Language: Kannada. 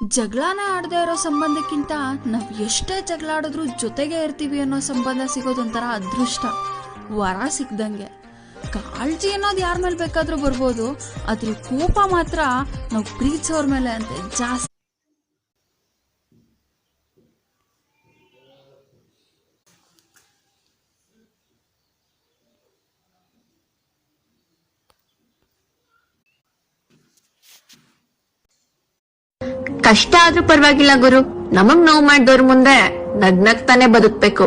ಜಗಳನೇ ಆಡದೇ ಇರೋ ಸಂಬಂಧಕ್ಕಿಂತ ನಾವು ಎಷ್ಟೇ ಜಗಳ ಆಡಿದ್ರೂ ಜೊತೆಗೆ ಇರ್ತೀವಿ ಅನ್ನೋ ಸಂಬಂಧ ಸಿಗೋದೊಂಥರ ಅದೃಷ್ಟ, ವರ ಸಿಕ್ದಂಗೆ. ಕಾಳಜಿ ಅನ್ನೋದು ಯಾರ ಮೇಲೆ ಬೇಕಾದ್ರೂ ಬರ್ಬೋದು, ಅದ್ರ ಕೋಪ ಮಾತ್ರ ನಾವು ಪ್ರೀತಿಸೋರ್ ಮೇಲೆ ಅಂತೆ ಜಾಸ್ತಿ. ಕಷ್ಟ ಆದ್ರೂ ಪರವಾಗಿಲ್ಲ ಗುರು, ನಮಗ್ ನೋವು ಮಾಡಿದವ್ರ ಮುಂದೆ ನಗ್ನಗ್ತಾನೆ ಬದುಕ್ಬೇಕು.